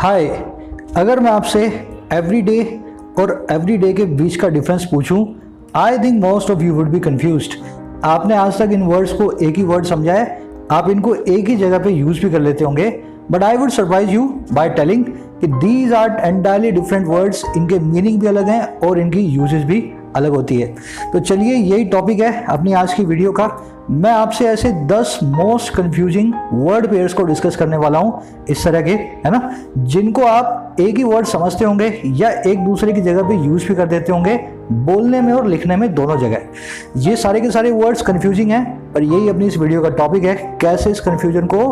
हाय, अगर मैं आपसे एवरीडे और एवरीडे के बीच का डिफरेंस पूछूं, I think most of you would be confused. आपने आज तक इन वर्ड्स को एक ही वर्ड समझा है, आप इनको एक ही जगह पे यूज भी कर लेते होंगे, but I would surprise you by telling कि these are entirely different words. इनके मीनिंग भी अलग हैं और इनकी यूजेस भी अलग होती है। तो चलिए, यही टॉपिक है अपनी आज की वीडियो का। मैं आपसे ऐसे 10 मोस्ट कंफ्यूजिंग वर्ड पेयर्स को डिस्कस करने वाला हूं, इस तरह के, है ना, जिनको आप एक ही वर्ड समझते होंगे या एक दूसरे की जगह पे यूज भी कर देते होंगे, बोलने में और लिखने में, दोनों जगह। ये सारे के सारे वर्ड्स कंफ्यूजिंग हैं, पर यही अपनी इस वीडियो का टॉपिक है, कैसे इस कंफ्यूजन को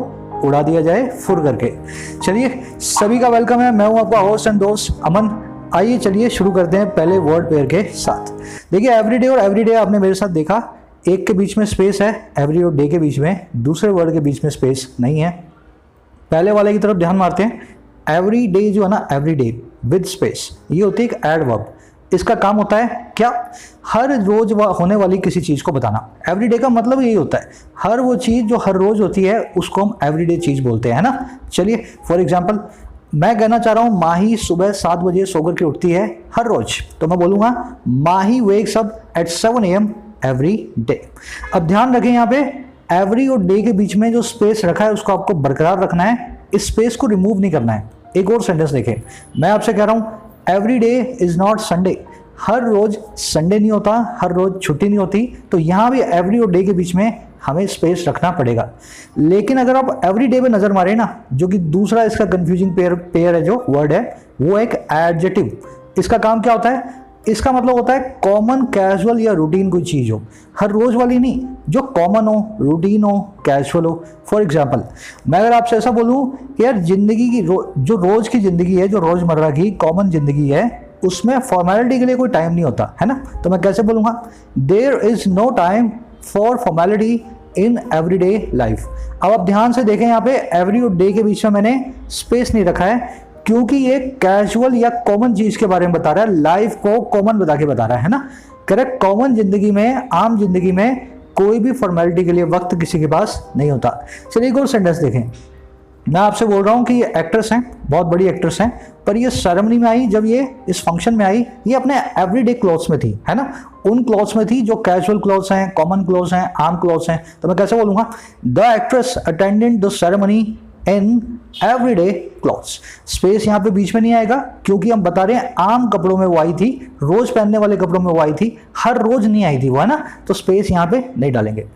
उड़ा दिया जाए फुर करके। चलिए, सभी का वेलकम है। मैं हूं आपका होस्ट एंड दोस्त अमन। आइए चलिए शुरू करते हैं पहले वर्ड पेयर के साथ। देखिए, एवरीडे और एवरीडे आपने मेरे साथ देखा, एक के बीच में स्पेस है, एवरी और डे के बीच में, दूसरे वर्ड के बीच में स्पेस नहीं है। पहले वाले की तरफ ध्यान मारते हैं। एवरी डे जो है ना, एवरी डे विद स्पेस, ये होती है एक एडवर्ब। इसका काम होता है क्या? हर रोज होने वाली किसी चीज को बताना। एवरीडे का मतलब यही होता है, हर वो चीज जो हर रोज होती है उसको हम एवरीडे चीज बोलते हैं, है ना। चलिए, फॉर एग्जाम्पल मैं कहना चाह रहा हूं माही सुबह 7 बजे सोकर के उठती है हर रोज, तो मैं बोलूंगा Mahi wakes up at 7 AM every day. अब ध्यान रखें, यहाँ पे एवरी और डे के बीच में जो स्पेस रखा है उसको आपको बरकरार रखना है, इस स्पेस को रिमूव नहीं करना है। एक और सेंटेंस देखें, मैं आपसे कह रहा हूं every day is not Sunday, हर रोज संडे नहीं होता, हर रोज छुट्टी नहीं होती, तो यहां भी एवरी और डे के बीच में हमें स्पेस रखना पड़ेगा। लेकिन अगर आप एवरी डे पे नजर मारे ना, जो कि दूसरा इसका कंफ्यूजिंग पेयर है, जो वर्ड है वो एक एडजेक्टिव। इसका काम क्या होता है? इसका मतलब होता है कॉमन, कैजुअल या रूटीन कोई चीज हो, हर रोज वाली नहीं, जो कॉमन हो, रूटीन हो, कैजुअल हो। फॉर एग्जाम्पल, मैं अगर आपसे ऐसा बोलूं कि यार जिंदगी की जो रोज की जिंदगी है, जो रोजमर्रा की कॉमन जिंदगी है, उसमें फॉर्मेलिटी के लिए कोई टाइम नहीं होता, है ना, तो मैं कैसे बोलूंगा? There is no time for formality in everyday life. अब आप ध्यान से देखें, यहाँ पे एवरी और डे के बीच में मैंने स्पेस नहीं रखा है, क्योंकि ये कैजुअल या कॉमन चीज के बारे में बता रहा है, लाइफ को कॉमन बता के बता रहा है ना। करेक्ट, कॉमन जिंदगी में, आम जिंदगी में कोई भी फॉर्मेलिटी के लिए वक्त किसी के पास नहीं होता। चलिए एक और सेंटेंस देखें। मैं आपसे बोल रहा हूं कि ये एक्ट्रेस हैं, बहुत बड़ी एक्ट्रेस हैं, पर ये सेरेमनी में आई, जब ये इस फंक्शन में आई, ये अपने एवरीडे क्लॉथ्स में थी, है ना, उन क्लॉथ्स में थी जो कैजुअल क्लॉथ्स हैं, कॉमन क्लॉथ्स हैं, आम क्लॉथ्स हैं। तो मैं कैसे बोलूंगा? The actress attended the ceremony in everyday clothes. Space यहाँ पे बीच में नहीं आएगा, क्योंकि हम बता रहे हैं आम कपड़ों में वो आई थी, रोज पहनने वाले कपड़ों में वो आई थी, हर रोज नहीं आई थी वो, है ना, तो स्पेस यहाँ पे नहीं डालेंगे।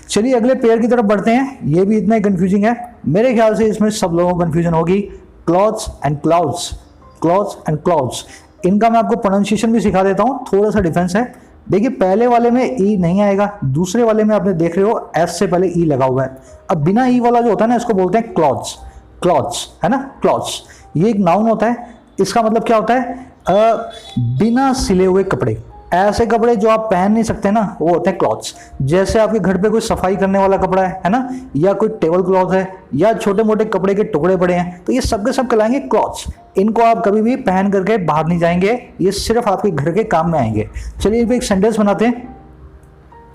चलिए अगले पेयर की तरफ बढ़ते हैं। ये भी इतना ही कंफ्यूजिंग है, मेरे ख्याल से इसमें सब लोगों को कंफ्यूजन होगी। Clothes and clouds, clothes and clouds, इनका मैं आपको प्रोनाउंसिएशन भी सिखा देता हूँ, थोड़ा सा डिफरेंस है। देखिए, पहले वाले में ई नहीं आएगा, दूसरे वाले में आपने देख रहे हो एस से पहले ई लगा हुआ है। अब बिना ई वाला जो होता है ना, इसको बोलते हैं क्लॉथ्स। क्लॉथ्स, है ना, क्लॉथ्स, ये एक नाउन होता है। इसका मतलब क्या होता है? बिना सिले हुए कपड़े, ऐसे कपड़े जो आप पहन नहीं सकते ना, वो होते हैं क्लॉथ्स। जैसे आपके घर पे कोई सफाई करने वाला कपड़ा है ना, या कोई टेबल क्लॉथ है, या छोटे मोटे कपड़े के टुकड़े पड़े हैं, तो ये सब के सब कहलाएंगे क्लॉथ्स। इनको आप कभी भी पहन करके बाहर नहीं जाएंगे, ये सिर्फ आपके घर के काम में आएंगे। चलिए एक सेंटेंस बनाते हैं।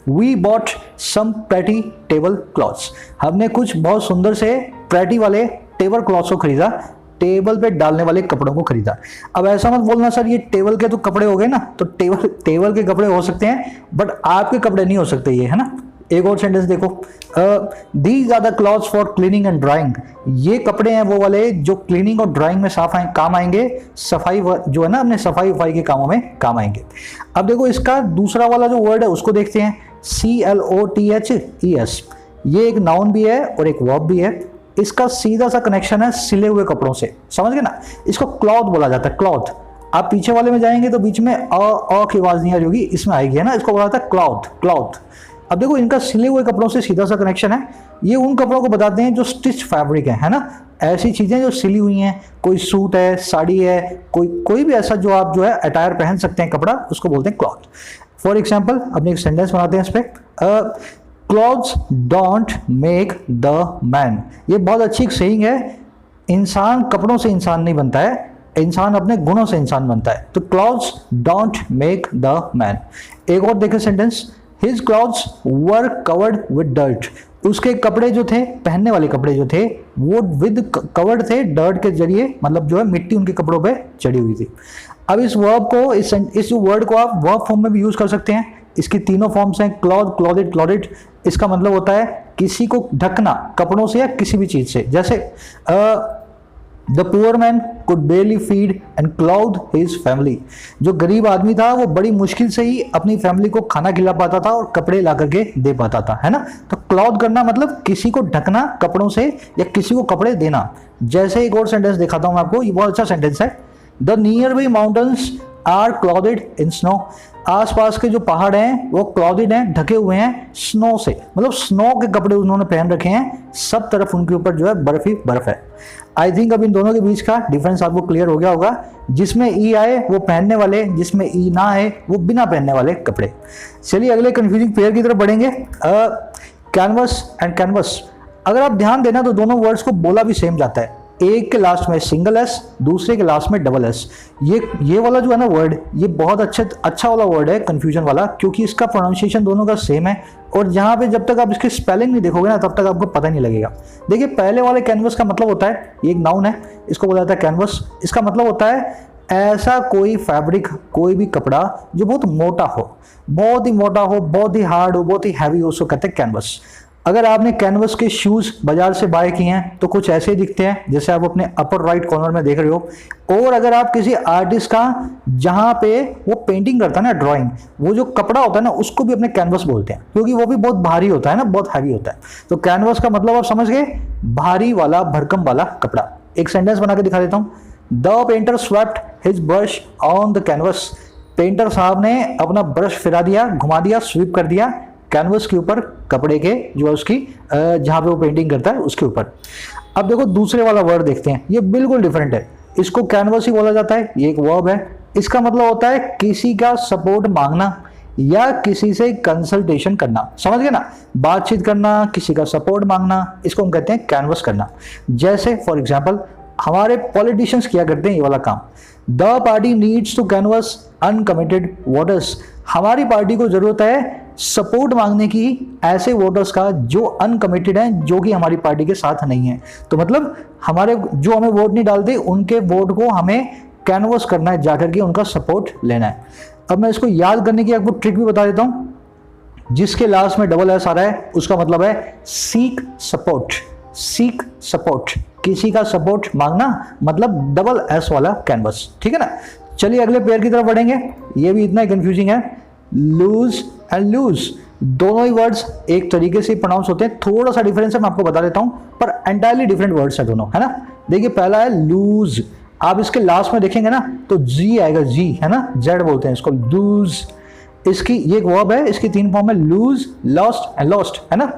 We bought some pretty table cloths. हमने कुछ बहुत सुंदर से प्रेटी वाले टेबल क्लॉथ्स को खरीदा, टेबल पे डालने वाले कपड़ों को खरीदा। अब ऐसा मत बोलना सर ये टेबल के तो कपड़े हो गए ना, तो टेबल के कपड़े हो सकते हैं, बट आपके कपड़े नहीं हो सकते ये, है ना। एक और सेंटेंस देखो। These are the clothes for cleaning and drying. ये कपड़े हैं वो वाले जो क्लीनिंग और ड्राइंग में काम आएंगे, सफाई जो है ना, अपने सफाई वफाई के कामों में काम आएंगे। अब देखो, इसका दूसरा वाला जो वर्ड है उसको देखते हैं, CLOTHES। ये एक नाउन भी है और एक वर्ब भी है। इसका सीधा सा कनेक्शन है सिले हुए कपड़ों से, समझ गए ना। इसको क्लॉथ बोला जाता है, क्लॉथ। आप पीछे वाले में जाएंगे तो बीच में अ की आवाज नहीं आ रही होगी, इसमें आएगी, है ना, इसको बोला जाता है क्लॉथ, क्लॉथ। अब देखो, इनका सिले हुए कपड़ों से सीधा सा कनेक्शन है। ये उन कपड़ों को बताते हैं जो स्टिच फैब्रिक है ना, ऐसी चीजें जो सिली हुई हैं, कोई सूट है, साड़ी है, कोई भी ऐसा जो आप जो है अटायर पहन सकते हैं कपड़ा, उसको बोलते हैं क्लॉथ। फॉर एग्जाम्पल, अपने एक सेंटेंस बनाते हैं इस पर। Clothes don't make the man. ये बहुत अच्छी एक सेइंग है, इंसान कपड़ों से इंसान नहीं बनता है, इंसान अपने गुणों से इंसान बनता है। तो clothes don't make the man. एक और देखें sentence. His clothes were covered with dirt. उसके कपड़े जो थे, पहनने वाले कपड़े जो थे वो विद कवर्ड थे डर्ट के जरिए, मतलब जो है मिट्टी उनके कपड़ों पे चढ़ी हुई थी। अब इस वर्ब को, इस वर्ड को आप वर्ब फॉर्म में भी यूज कर सकते हैं। इसकी तीनों फॉर्म्स हैं, क्लॉथ, क्लॉथेड, क्लॉथेड। इसका मतलब होता है किसी को ढकना कपड़ों से या किसी भी चीज से। जैसे the poor man could बेयरली feed and cloth his family. जो गरीब आदमी था वो बड़ी मुश्किल से ही अपनी फैमिली को खाना खिला पाता था और कपड़े ला करके दे पाता था, है ना। तो क्लॉथ करना मतलब किसी को ढकना कपड़ों से या किसी को कपड़े देना। जैसे एक और सेंटेंस दिखाता हूं मैं आपको, ये बहुत अच्छा सेंटेंस है। The nearby mountains are clothed in snow. आसपास के जो पहाड़ हैं वो क्लॉथेड हैं, ढके हुए हैं स्नो से, मतलब स्नो के कपड़े उन्होंने पहन रखे हैं, सब तरफ उनके ऊपर जो है बर्फ ही बर्फ है। आई थिंक अब इन दोनों के बीच का डिफरेंस आपको क्लियर हो गया होगा। जिसमें ई आए वो पहनने वाले, जिसमें ई ना आए वो बिना पहनने वाले कपड़े। चलिए अगले कंफ्यूजिंग पेयर की तरफ बढ़ेंगे, कैनवस एंड कैनवस। अगर आप ध्यान देना तो दोनों वर्ड्स को बोला भी सेम जाता है। एक के लास्ट में सिंगल एस, दूसरे के लास्ट में डबल एस। ये वाला जो है ना वर्ड, ये बहुत अच्छा वाला वर्ड है कंफ्यूजन वाला, क्योंकि इसका प्रोनाउंसिएशन दोनों का सेम है। और यहाँ पे जब तक आप इसकी स्पेलिंग नहीं देखोगे ना तब तक आपको पता नहीं लगेगा। देखिए पहले वाले कैनवस का मतलब होता है, ये एक नाउन है, इसको बोला जाता है कैनवस। इसका मतलब होता है ऐसा कोई फैब्रिक, कोई भी कपड़ा जो बहुत मोटा हो, बहुत ही मोटा हो, बहुत ही हार्ड हो, बहुत ही हैवी हो, उसको कहते हैं कैनवस। अगर आपने कैनवस के शूज बाजार से बाय किए हैं तो कुछ ऐसे दिखते हैं जैसे आप अपने अपर राइट कॉर्नर में देख रहे हो। और अगर आप किसी आर्टिस्ट का, जहां पे वो पेंटिंग करता है ना, ड्राइंग, वो जो कपड़ा होता है ना उसको भी अपने कैनवस बोलते हैं, क्योंकि वो भी बहुत भारी होता है ना, बहुत हैवी होता है। तो कैनवस का मतलब आप समझ गए, भारी वाला, भरकम वाला कपड़ा। एक सेंटेंस बना के दिखा देता हूं। The painter swept his brush on the canvas. Painter साहब ने अपना ब्रश फिरा दिया, घुमा दिया, स्वीप कर दिया कैनवस के ऊपर, कपड़े के जो है उसकी जहां पे वो पेंटिंग करता है उसके ऊपर। अब देखो दूसरे वाला वर्ड देखते हैं, ये बिल्कुल डिफरेंट है। इसको कैनवस ही बोला जाता है, ये एक वर्ब है। इसका मतलब होता है किसी का सपोर्ट मांगना या किसी से कंसल्टेशन करना। समझ गए ना, बातचीत करना, किसी का सपोर्ट मांगना, इसको हम कहते हैं कैनवस करना। जैसे फॉर एग्जाम्पल हमारे पॉलिटिशियंस किया करते हैं ये वाला काम। The party needs to canvass uncommitted voters. हमारी पार्टी को जरूरत है सपोर्ट मांगने की ऐसे वोटर्स का जो अनकमिटेड हैं, जो कि हमारी पार्टी के साथ नहीं है। तो मतलब हमारे जो हमें वोट नहीं डालते उनके वोट को हमें कैनवस करना है, जाकर के उनका सपोर्ट लेना है। अब मैं इसको याद करने की आपको ट्रिक भी बता देता हूं। जिसके लास्ट में डबल एस आ रहा है उसका मतलब है सीक सपोर्ट। सीक सपोर्ट, किसी का सपोर्ट मांगना, मतलब डबल एस वाला कैनवस, ठीक है ना। चलिए अगले पेयर की तरफ बढ़ेंगे। ये भी इतना कंफ्यूजिंग है। लूज एंड लूज, दोनों ही वर्ड्स एक तरीके से प्रोनाउंस होते हैं, थोड़ा सा डिफरेंस है मैं आपको बता देता हूं, पर एंटायरली डिफरेंट वर्ड्स है दोनों, है ना। देखिए पहला है लूज, आप इसके लास्ट में देखेंगे ना तो जी आएगा, जी, है ना, जेड बोलते हैं इसको, लूज। इसकी ये एक वर्ब है, इसकी तीन फॉर्म है, लूज, लॉस्ट एंड लॉस्ट, है ना।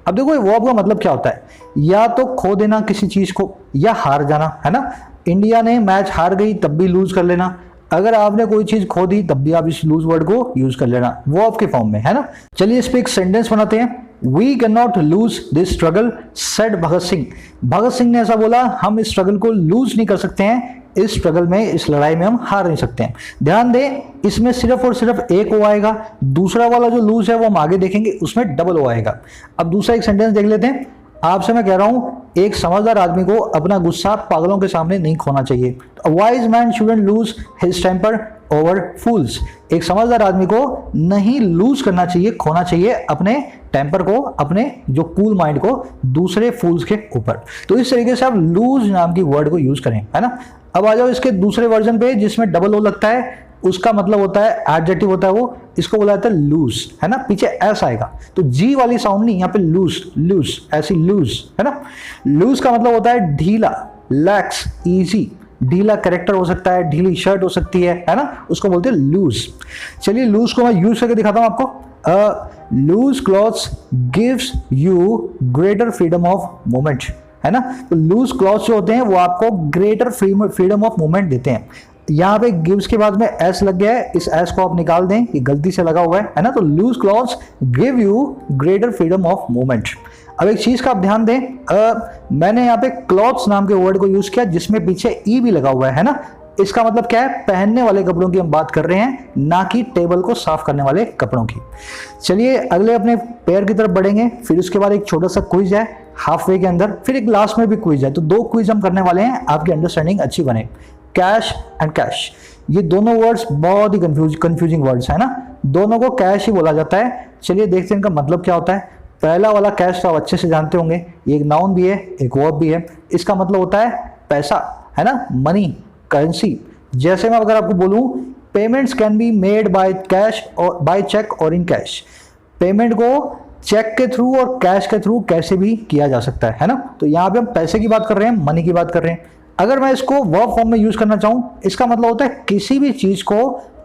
अब देखो ये वर्ब का मतलब क्या होता है, या तो खो देना किसी चीज को या हार जाना, है ना। इंडिया ने मैच हार गई तब भी लूज कर लेना, अगर आपने कोई चीज खो दी तब भी आप इस लूज वर्ड को यूज कर लेना, वर्ब के फॉर्म में, है ना। चलिए इस पे एक सेंटेंस बनाते हैं। We can not lose this struggle said Bhagat Singh. Bhagat Singh ने ऐसा बोला, हम इस स्ट्रगल को लूज नहीं कर सकते हैं, इस स्ट्रगल में, इस लड़ाई में हम हार नहीं सकते हैं। ध्यान दें इसमें सिर्फ और सिर्फ एक ओ आएगा, दूसरा वाला जो लूज है वो हम आगे देखेंगे उसमें डबल ओ आएगा। अब दूसरा एक सेंटेंस देख लेते हैं। आपसे मैं कह रहा हूं एक समझदार आदमी को अपना गुस्सा पागलों के सामने नहीं खोना चाहिए। A wise man shouldn't lose his temper over fools। एक समझदार आदमी को नहीं लूज करना चाहिए, खोना चाहिए अपने टेम्पर को, अपने जो कूल माइंड को दूसरे फूल्स के ऊपर। तो इस तरीके से आप लूज नाम की वर्ड को यूज करें, है ना। अब आ जाओ इसके दूसरे वर्जन पे जिसमें डबल ओ लगता है, उसका मतलब होता है एडजेक्टिव होता है वो, इसको बोला जाता है लूज, है ना। पीछे एस आएगा तो जी वाली साउंड नहीं, यहाँ पे लूज, लूज, ऐसी लूज, है ना। लूज का मतलब होता है ढीला, लैक्स, इजी। ढीला कैरेक्टर हो सकता है, ढीली शर्ट हो सकती है ना, उसको बोलते हैं लूज। चलिए लूज को मैं यूज करके दिखाता हूं आपको। Loose clothes gives you greater freedom of movement, है ना। तो लूज क्लॉथ्स जो होते हैं वो आपको ग्रेटर फ्रीडम ऑफ मूवमेंट देते हैं। यहाँ पे गिव्स के बाद में एस लग गया है, इस एस को आप निकाल दें, ये गलती से लगा हुआ है ना। तो loose clothes give you greater freedom of movement. अब एक चीज का आप ध्यान दें, मैंने यहाँ पे क्लॉथ्स नाम के वर्ड को यूज किया जिसमें पीछे ई भी लगा हुआ है ना। इसका मतलब क्या है, पहनने वाले कपड़ों की हम बात कर रहे हैं, ना कि टेबल को साफ करने वाले कपड़ों की। चलिए अगले अपने पेयर की तरफ बढ़ेंगे, फिर उसके बाद एक छोटा सा क्विज है हाफ वे के अंदर, फिर एक लास्ट में भी क्विज है। तो 2 क्विज हम करने वाले हैं, आपकी अंडरस्टैंडिंग अच्छी बने। कैश एंड कैश, ये दोनों वर्ड्स बहुत ही कंफ्यूजिंग वर्ड्स है ना, दोनों को कैश ही बोला जाता है। चलिए देखते हैं इनका मतलब क्या होता है। पहला वाला कैश तो आप अच्छे से जानते होंगे, ये एक नाउन भी है एक वर्ब भी है। इसका मतलब होता है पैसा, है ना, मनी, करेंसी। जैसे मैं अगर आपको बोलूं payments can be made by cash और बाय चेक और इन कैश, पेमेंट को चेक के थ्रू और कैश के थ्रू कैसे भी किया जा सकता है ना। तो यहाँ पे हम पैसे की बात कर रहे हैं, मनी की बात कर रहे हैं। अगर मैं इसको वर्ब फॉर्म में यूज करना चाहूं, इसका मतलब होता है किसी भी चीज को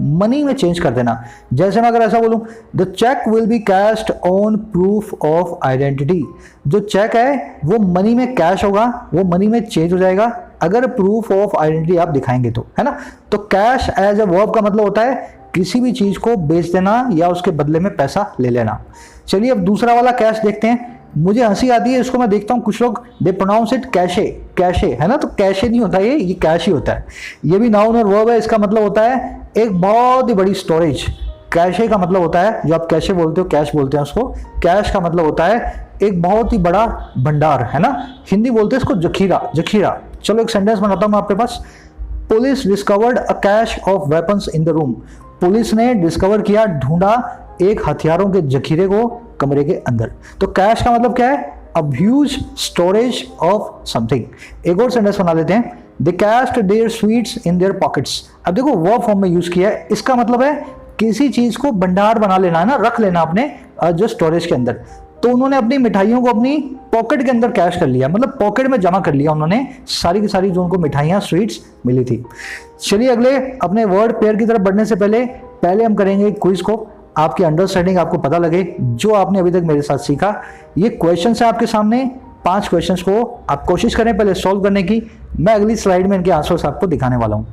मनी में चेंज कर देना। जैसे मैं अगर ऐसा बोलूं, the cheque will be cashed on proof of identity, जो चेक है वो मनी में कैश होगा, वो मनी में चेंज हो जाएगा अगर प्रूफ ऑफ आइडेंटिटी आप दिखाएंगे तो, है ना। तो कैश एज ए वर्ब का मतलब होता है किसी भी चीज को बेच देना या उसके बदले में पैसा ले लेना। चलिए अब दूसरा वाला कैश देखते हैं। मुझे हंसी आती है, इसको मैं देखता हूँ कुछ लोग दे प्रोनाउंस इट कैशे, कैशे, है ना। तो कैशे नहीं होता, ये कैश ही होता है। ये भी नाउन और वर्ब है। इसका मतलब होता है एक बहुत ही बड़ी स्टोरेज। कैशे का मतलब होता है, जो आप कैशे बोलते हो, कैश बोलते हैं उसको, कैश का मतलब होता है एक बहुत ही बड़ा भंडार, है ना। हिंदी बोलते हैं इसको जखीरा, जखीरा। चलो एक सेंटेंस बनाता हूं मैं आपके पास। Police discovered a cache of weapons in the room, police ने डिस्कवर किया, ढूंढा एक हथियारों के जखीरे को कमरे के अंदर। तो कैश का मतलब क्या है, a huge storage of something. एक और सेंटेंस बना लेते हैं, they cached their sweets in their pockets. अब देखो वर्ब फॉर्म में यूज किया है, इसका मतलब है किसी चीज को भंडार बना लेना, है ना, रख लेना अपने जो स्टोरेज के अंदर। तो उन्होंने अपनी मिठाइयों को अपनी पॉकेट के अंदर कैश कर लिया, मतलब पॉकेट में जमा कर लिया उन्होंने सारी की सारी जो उनको मिठाइयाँ स्वीट्स मिली थी। चलिए अगले अपने वर्ड पेयर की तरफ बढ़ने से पहले हम करेंगे क्विज को, आपकी अंडरस्टैंडिंग आपको पता लगे जो आपने अभी तक मेरे साथ सीखा। ये क्वेश्चन है आपके सामने, 5 क्वेश्चंस को आप कोशिश करें पहले सॉल्व करने की। मैं अगली स्लाइड में इनके आंसर्स आपको दिखाने वाला हूं।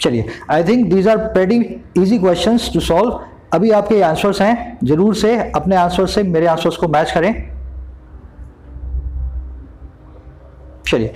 चलिए I think these are pretty easy questions to solve. अभी आपके आंसर्स हैं, जरूर से अपने आंसर्स से मेरे आंसर्स को मैच करें। चलिए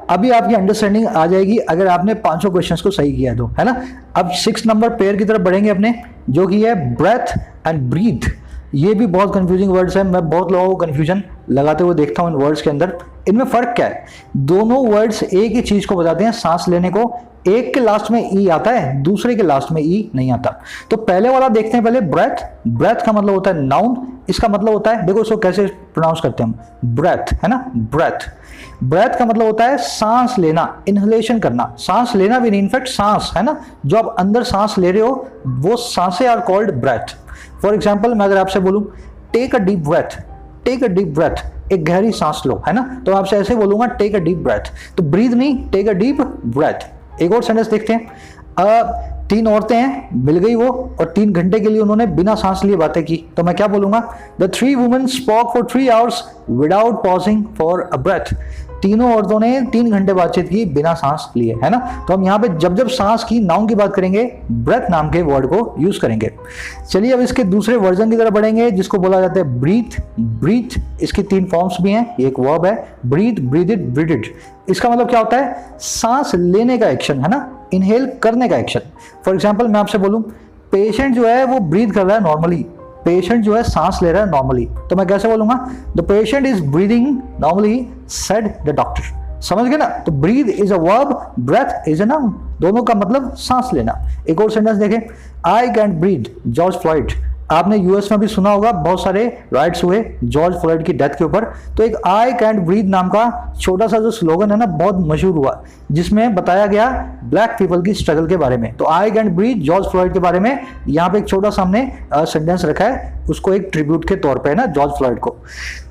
अभी आपकी अंडरस्टैंडिंग आ जाएगी अगर आपने 5 क्वेश्चंस को सही किया तो, है ना। अब 6 नंबर पेयर की तरफ बढ़ेंगे अपने, जो कि है ब्रेथ एंड ब्रीथ। ये भी बहुत कंफ्यूजिंग वर्ड्स है, मैं बहुत लोगों को कंफ्यूजन लगाते हुए देखता हूं इन वर्ड्स के अंदर। इनमें फर्क क्या है, दोनों वर्ड्स एक ही चीज को बताते हैं, सांस लेने को। एक के लास्ट में ई आता है, दूसरे के लास्ट में ई नहीं आता। तो पहले वाला देखते हैं पहले, ब्रेथ। ब्रेथ का मतलब होता है नाउन, इसका मतलब होता है, देखो इसको कैसे प्रोनाउंस करते हैं हम, ब्रेथ, है ना, ब्रेथ। ब्रेथ का मतलब होता है सांस लेना, इनहेलेशन करना। सांस लेना भी नहीं, इनफैक्ट सांस, है ना, जो आप अंदर सांस ले रहे हो वो सांसें are called breath. For example मैं अगर आपसे बोलूं take a deep breath, take a deep breath, एक गहरी सांस लो, है ना, तो आपसे ऐसे बोलूंगा टेक अ डीप ब्रेथ। तो ब्रीथ नहीं, टेक अ डीप ब्रेथ। एक और सेंटेंस देखते हैं। 3 औरतें हैं, मिल गई वो, और 3 घंटे के लिए उन्होंने बिना सांस लिए बातें की। तो मैं क्या बोलूंगा, the 3 women spoke for 3 hours without pausing for a breath. तीनों औरतों ने 3 घंटे बातचीत की बिना सांस लिए, है ना। तो हम यहाँ पे जब जब सांस की नाउन की बात करेंगे ब्रेथ नाम के वर्ड को यूज करेंगे। चलिए अब इसके दूसरे वर्जन की तरफ बढ़ेंगे, जिसको बोला जाता है ब्रीथ। ब्रीथ, इसकी 3 फॉर्म्स भी हैं, एक वर्ब है breathe, breathe it, breathe it. इसका मतलब क्या होता है, सांस लेने का एक्शन, है ना, इनहेल करने का एक्शन। फॉर एग्जाम्पल मैं आपसे बोलूं पेशेंट जो है वो ब्रीथ कर रहा है नॉर्मली, पेशेंट जो है सांस ले रहा है नॉर्मली, तो मैं कैसे बोलूंगा, the patient is breathing normally said the doctor. समझ गए ना। तो breathe is a verb, breath is a noun, दोनों का मतलब सांस लेना। एक और सेंटेंस देखें, I can breathe George Floyd. आपने यूएस में भी सुना होगा, बहुत सारे राइट्स हुए जॉर्ज फ्लॉयड की डेथ के ऊपर। तो एक आई कैन ब्रीथ नाम का छोटा सा जो स्लोगन है ना, बहुत मशहूर हुआ, जिसमें बताया गया ब्लैक पीपल की स्ट्रगल के बारे में। तो I can breathe George Floyd के बारे में यहाँ पे एक छोटा सा हमने सेंटेंस रखा है, उसको एक ट्रिब्यूट के तौर पे, है ना, जॉर्ज फ्लॉयड को।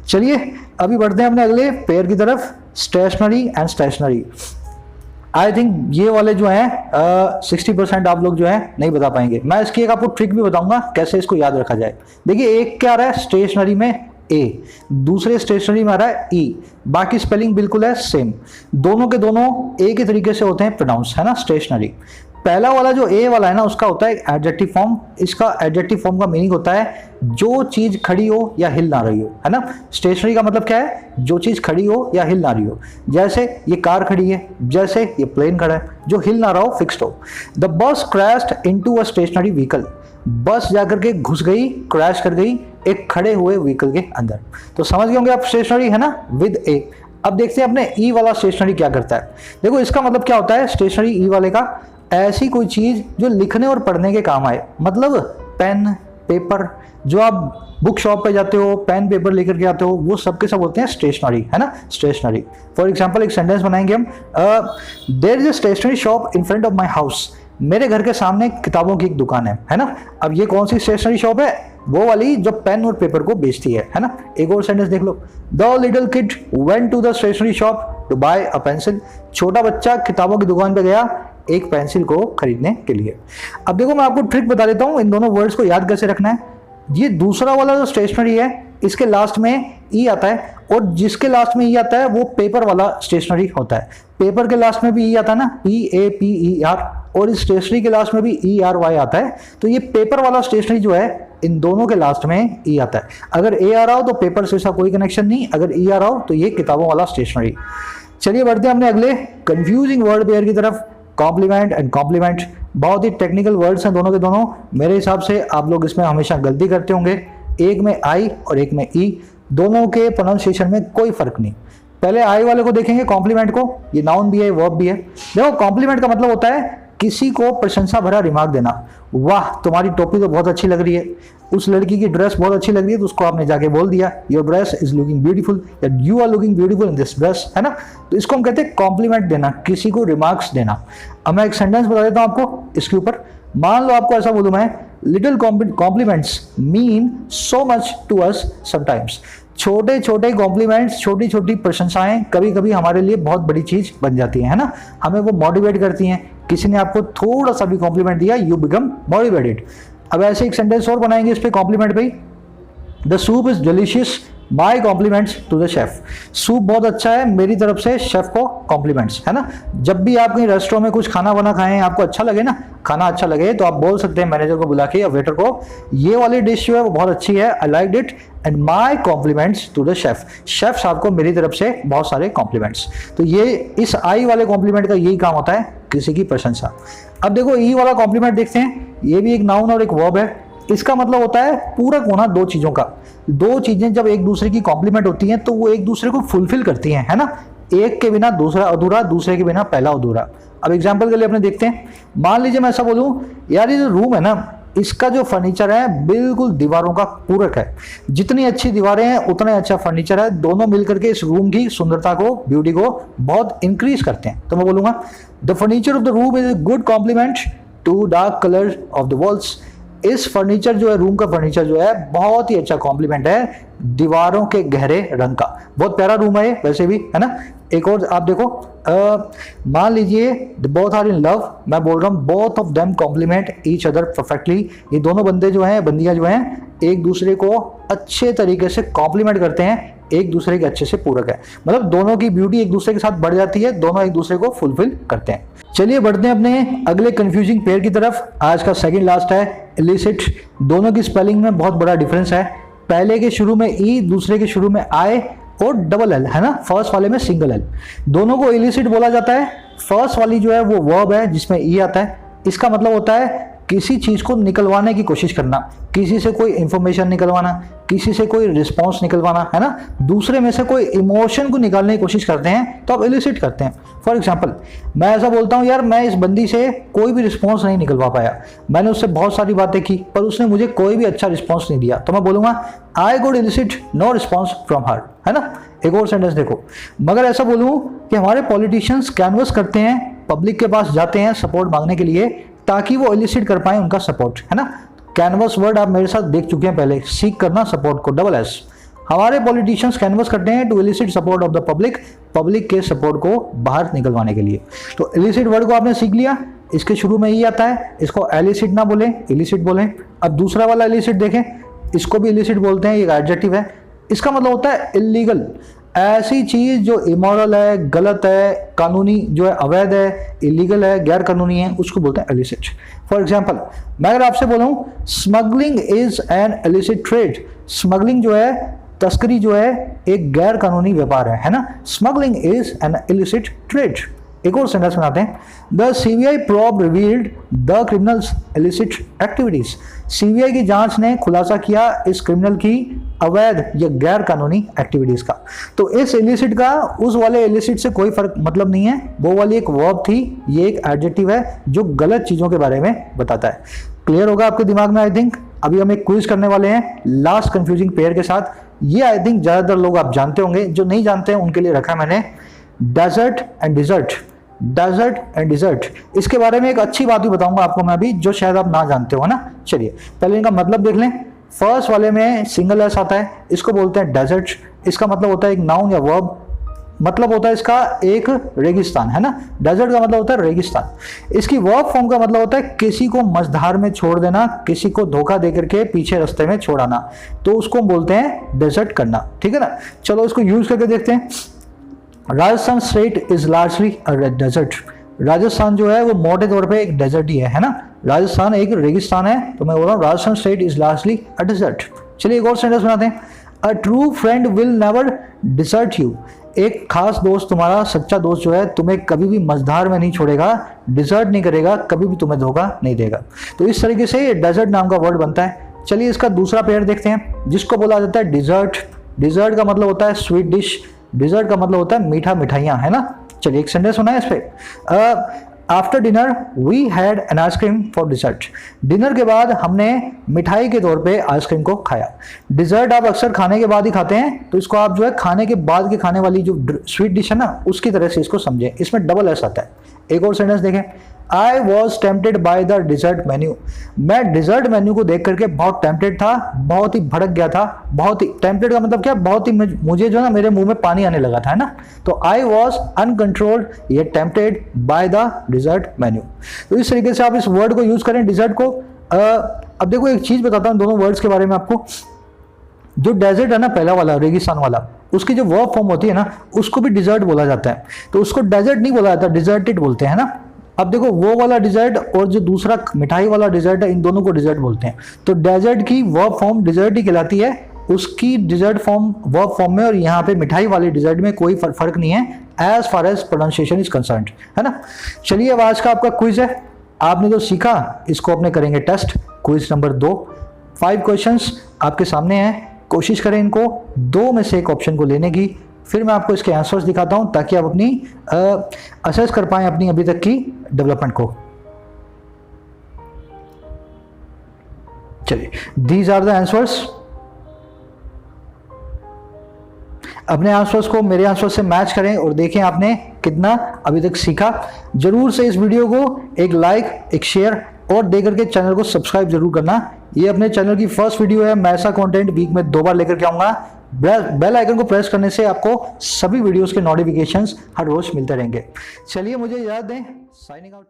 चलिए अभी बढ़ते हैं अपने अगले पेयर की तरफ, stationery and stationary. I think ये वाले जो हैं 60% आप लोग जो है नहीं बता पाएंगे। मैं इसकी एक आपको ट्रिक भी बताऊंगा कैसे इसको याद रखा जाए। देखिए एक क्या आ रहा है स्टेशनरी में ए, दूसरे स्टेशनरी में आ रहा है ई, बाकी स्पेलिंग बिल्कुल है सेम, दोनों के दोनों एक ही तरीके से होते हैं प्रोनाउंस, है ना, स्टेशनरी। पहला वाला जो ए वाला है ना, उसका होता है एडजेक्टिव फॉर्म। इसका एडजेक्टिव फॉर्म का मीनिंग होता है जो चीज खड़ी हो या हिल ना रही हो, है ना। स्टेशनरी का मतलब क्या है, जो चीज खड़ी हो या हिल ना रही हो। जैसे ये कार खड़ी है, जैसे ये प्लेन खड़ा है, जो हिल ना रहा हो, फिक्स्ड हो। The bus crashed into a stationary vehicle, bus जाकर के घुस गई, क्रैश कर गई एक खड़े हुए व्हीकल के अंदर। तो समझ गए होंगे आप स्टेशनरी, है ना, विद ए। अब देखते हैं अपने ई वाला स्टेशनरी क्या करता है। देखो इसका मतलब क्या होता है स्टेशनरी ई वाले का, ऐसी कोई चीज जो लिखने और पढ़ने के काम आए। मतलब पेन पेपर, जो आप बुक शॉप पे जाते हो पेन पेपर लेकर के आते हो, वो सबके सब होते हैं स्टेशनरी, है ना, स्टेशनरी। फॉर एग्जांपल एक सेंटेंस बनाएंगे हम, there is a stationery shop in front of my house, मेरे घर के सामने किताबों की एक दुकान है ना। अब ये कौन सी स्टेशनरी शॉप है, वो वाली जो पेन और पेपर को बेचती है ना। एक और सेंटेंस देख लो, the little kid went to the stationery shop to buy a pencil, छोटा बच्चा किताबों की दुकान पे गया एक पेंसिल को खरीदने के लिए। अब देखो मैं आपको ट्रिक बता देता हूं, इन दोनों वर्ड्स को याद कैसे रखना है। ये दूसरा वाला जो स्टेशनरी है, इसके लास्ट में ई आता है, और जिसके लास्ट में ई आता है वो पेपर वाला स्टेशनरी होता है। पेपर के लास्ट में भी ई आता है ना, PAPER, और इस स्टेशनरी के लास्ट में भी ERY आता है। तो ये पेपर वाला स्टेशनरी जो है, इन दोनों के लास्ट में ई आता है। अगर ए आ रहा हो तो पेपर से इसका कोई कनेक्शन नहीं, अगर ई आ रहा हो तो ये किताबों वाला स्टेशनरी। चलिए बढ़ते हैं अपने अगले कंफ्यूजिंग वर्ड पेयर की तरफ, कॉम्प्लीमेंट एंड कॉम्प्लीमेंट। बहुत ही टेक्निकल वर्ड्स हैं दोनों के दोनों। मेरे हिसाब से आप लोग इसमें हमेशा गलती करते होंगे, एक में आई और एक में ई, दोनों के प्रोनाउंसिएशन में कोई फर्क नहीं। पहले आई वाले को देखेंगे, कॉम्प्लीमेंट को। ये नाउन भी है, वर्ब भी है। देखो कॉम्प्लीमेंट का मतलब होता है किसी को प्रशंसा भरा रिमार्क देना। वाह तुम्हारी टोपी तो बहुत अच्छी लग रही है, उस लड़की की ड्रेस बहुत अच्छी लग रही है, तो उसको आपने जाके बोल दिया your dress is looking beautiful, या you are looking beautiful in this dress, है ना। तो इसको हम कहते हैं कॉम्प्लीमेंट देना, किसी को रिमार्क्स देना। अब मैं एक सेंटेंस बता देता हूं आपको इसके ऊपर। मान लो आपको ऐसा बोलूं मैं, little compliments mean so much to us sometimes. छोटे छोटे कॉम्प्लीमेंट्स, छोटी छोटी प्रशंसाएं कभी कभी हमारे लिए बहुत बड़ी चीज बन जाती है ना। हमें वो मोटिवेट करती हैं। किसी ने आपको थोड़ा सा भी कॉम्प्लीमेंट दिया, यू बिकम मोटिवेटेड। अब ऐसे एक सेंटेंस और बनाएंगे इस पे कॉम्प्लीमेंट पे। The soup is delicious, my compliments to the chef. Soup बहुत अच्छा है, मेरी तरफ से शेफ को कॉम्प्लीमेंट्स, है ना। जब भी आप कहीं रेस्टोरेंट में कुछ खाना बना खाएं, आपको अच्छा लगे ना, खाना अच्छा लगे, तो आप बोल सकते हैं मैनेजर को बुला के या वेटर को, ये वाली डिश जो है वो बहुत अच्छी है, I like it and my compliments to the chef. Chef साहब को मेरी तरफ से बहुत सारे कॉम्प्लीमेंट्स। तो ये इस आई वाले कॉम्प्लीमेंट का यही काम होता है, किसी की प्रशंसा। अब देखो ई वाला कॉम्प्लीमेंट देखते हैं, ये भी एक नाउन और एक वर्ब है। इसका मतलब होता है पूरक होना दो चीजों का। दो चीजें जब एक दूसरे की कॉम्प्लीमेंट होती हैं तो वो एक दूसरे को फुलफिल करती हैं, है ना। एक के बिना दूसरा अधूरा, दूसरे के बिना पहला अधूरा। अब एग्जांपल के लिए अपने देखते हैं, मान लीजिए मैं ऐसा बोलूं, यार ये जो रूम है ना, इसका जो फर्नीचर है बिल्कुल दीवारों का पूरक है। जितनी अच्छी दीवारें हैं उतना अच्छा फर्नीचर है, दोनों मिलकर के इस रूम की सुंदरता को, ब्यूटी को बहुत इंक्रीज करते हैं। तो मैं बोलूंगा the furniture of the room is a good complement to dark colour of the walls. इस फर्नीचर जो है, रूम का फर्नीचर जो है, बहुत ही अच्छा कॉम्प्लीमेंट है दीवारों के गहरे रंग का। बहुत प्यारा रूम है वैसे भी, है ना। एक और आप देखो, मान लीजिए बोथ आर इन लव, मैं बोल रहा हूँ both of them complement each other perfectly. ये दोनों बंदे जो हैं, बंदियां जो हैं, एक दूसरे को अच्छे तरीके से कॉम्प्लीमेंट करते हैं, एक दूसरे के अच्छे से पूरक है। मतलब दोनों की ब्यूटी एक दूसरे के साथ बढ़ जाती है, दोनों एक दूसरे को फुलफिल करते हैं। चलिए बढ़ते हैं अपने अगले कंफ्यूजिंग पेयर की तरफ। आज का सेकंड लास्ट है इलिसिट। दोनों की स्पेलिंग में बहुत बड़ा डिफरेंस है। पहले के शुरू में ई, दूसरे के शुरू में आई और डबल एल, है ना। फर्स्ट वाले में सिंगल एल। दोनों को इलिसिट बोला जाता है। फर्स्ट वाली जो है वो वर्ब है जिसमें ई आता है। इसका मतलब होता है किसी चीज को निकलवाने की कोशिश करना, किसी से कोई इंफॉर्मेशन निकलवाना, किसी से कोई रिस्पॉन्स निकलवाना, है ना। दूसरे में से कोई इमोशन को निकालने की कोशिश करते हैं तो आप इलिसिट करते हैं। फॉर एग्जाम्पल मैं ऐसा बोलता हूँ, यार मैं इस बंदी से कोई भी रिस्पॉन्स नहीं निकलवा पाया, मैंने उससे बहुत सारी बातें की पर उसने मुझे कोई भी अच्छा रिस्पॉन्स नहीं दिया, तो मैं बोलूंगा I could elicit no response from her, है ना। एक और सेंटेंस देखो, मगर ऐसा बोलूं कि हमारे पॉलिटिशियंस कैनवस करते हैं, पब्लिक के पास जाते हैं सपोर्ट मांगने के लिए ताकि वो इलिसिट कर पाए उनका सपोर्ट, है ना। कैनवस वर्ड आप मेरे साथ देख चुके हैं पहले, सीख करना सपोर्ट को, डबल एस। हमारे पॉलिटिशियंस कैनवस करते हैं to elicit support of the public, public के सपोर्ट को बाहर निकलवाने के लिए। तो इलिसिट वर्ड को आपने सीख लिया, इसके शुरू में ही आता है, इसको एलिसिट ना बोले, इलिसिट बोले। अब दूसरा वाला इलिसिट देखें, इसको भी इलिसिट बोलते हैं, ये एडजेक्टिव है। इसका मतलब होता है इलीगल। ऐसी चीज जो इमोरल है, गलत है, कानूनी जो है अवैध है, इलीगल है, गैर कानूनी है, उसको बोलते हैं इलिसिट। फॉर एग्जाम्पल, मैं अगर आपसे बोलूं smuggling is an illicit trade, smuggling जो है, तस्करी जो है, एक गैर कानूनी व्यापार है ना, smuggling is an illicit trade. एक और सेंटेंस बनाते हैं, the CBI probe revealed the criminals illicit activities, CBI की जांच ने खुलासा किया इस क्रिमिनल की अवैध या गैर कानूनी एक्टिविटीज का। तो इस इलिसिट का उस वाले इलिसिट से कोई फर्क मतलब नहीं है, वो वाली एक वर्ब थी, ये एक एडजेक्टिव है जो गलत चीजों के बारे में बताता है। क्लियर होगा आपके दिमाग में आई थिंक। अभी हम एक क्विज करने वाले हैं लास्ट कंफ्यूजिंग पेयर के साथ, ये आई थिंक ज्यादातर लोग आप जानते होंगे, जो नहीं जानते हैं उनके लिए रखा मैंने, desert and dessert, desert and dessert. इसके बारे में एक अच्छी बात भी बताऊंगा आपको मैं अभी, जो शायद आप ना जानते हो ना। चलिए पहले इनका मतलब देख लें। फर्स्ट वाले में सिंगल एस आता है, इसको बोलते हैं डेजर्ट। इसका मतलब होता है एक नाउन या वर्ब, मतलब होता है इसका एक रेगिस्तान, है ना। डेजर्ट का मतलब होता है रेगिस्तान। इसकी वर्ब फॉर्म का मतलब होता है किसी को मझधार में छोड़ देना, किसी को धोखा देकर के पीछे रास्ते में छोड़ाना, तो उसको बोलते हैं डेजर्ट करना, ठीक है ना। चलो इसको यूज करके देखते हैं। Rajasthan state is largely a desert, Rajasthan जो है वो मोटे तौर पे एक डेजर्ट ही है ना। राजस्थान एक रेगिस्तान है, तो मैं बोल रहा हूँ Rajasthan state is largely a desert. चलिए एक और सेंटेंस बनाते हैं, a true friend will never desert you, एक खास दोस्त, तुम्हारा सच्चा दोस्त जो है तुम्हें कभी भी मझधार में नहीं छोड़ेगा, डिसर्ट नहीं करेगा, कभी भी तुम्हें धोखा नहीं देगा। तो इस तरीके से डेजर्ट नाम का वर्ड बनता है। चलिए इसका दूसरा पेयर देखते हैं, जिसको बोला जाता है डिजर्ट। डिजर्ट का मतलब होता है स्वीट डिश, डिजर्ट का मतलब होता है मीठा मिठाइयाँ, है ना। चलिए एक सेंटेंस सुना है इस पे, after dinner we had an ice cream for dessert, dinner के बाद हमने मिठाई के तौर पे आइसक्रीम को खाया। डिजर्ट आप अक्सर खाने के बाद ही खाते हैं, तो इसको आप जो है खाने के बाद के खाने वाली जो स्वीट डिश है ना, उसकी तरह से इसको समझें। इसमें डबल एस आता है। एक और सेंटेंस देखें, I was tempted by the dessert menu, मैं डिजर्ट मेन्यू को देख करके बहुत टेम्पटेड था, बहुत ही भड़क गया था। बहुत ही टेम्पटेड का मतलब क्या, बहुत ही मुझे जो है ना मेरे मुंह में पानी आने लगा था, है ना। तो आई वॉज अनकंट्रोल्ड ये tempted by the dessert menu. तो इस तरीके से आप इस वर्ड को यूज करें डिजर्ट को। अब देखो एक चीज बताता हूँ दोनों वर्ड्स के बारे में आपको। जो डेजर्ट है ना पहला वाला, रेगिस्तान वाला, उसकी जो वर्ब फॉर्म होती है ना, उसको भी डिजर्ट बोला जाता है। तो उसको डेजर्ट नहीं बोला जाता, डिजर्टेड बोलते हैं ना। अब देखो वो वाला डिजर्ट और जो दूसरा मिठाई वाला डिजर्ट है, इन दोनों को डिजर्ट बोलते हैं। तो डेजर्ट की वर्ब फॉर्म डिजर्ट ही कहलाती है, उसकी डिजर्ट फॉर्म वर्ब फॉर्म में और यहाँ पे मिठाई वाले डिजर्ट में कोई फर्क नहीं है as far as pronunciation is concerned, है ना। चलिए अब आज का आपका क्विज है, आपने जो सीखा इसको अपने करेंगे टेस्ट। क्विज नंबर 2, 5 क्वेश्चंस आपके सामने हैं, कोशिश करें इनको 2 में से एक ऑप्शन को लेने की। फिर मैं आपको इसके आंसर्स दिखाता हूं ताकि आप अपनी असेस कर पाएं अपनी अभी तक की डेवलपमेंट को। चलिए दीज आर द आंसर्स। अपने आंसर्स को मेरे आंसर से मैच करें और देखें आपने कितना अभी तक सीखा। जरूर से इस वीडियो को एक लाइक, एक शेयर और दे करके चैनल को सब्सक्राइब जरूर करना। ये अपने चैनल की फर्स्ट वीडियो है, मैं ऐसा कंटेंट वीक में 2 बार लेकर के आऊंगा। बेल आइकन को प्रेस करने से आपको सभी वीडियोस के नोटिफिकेशंस हर रोज मिलते रहेंगे। चलिए मुझे इजाजत दें, साइनिंग आउट।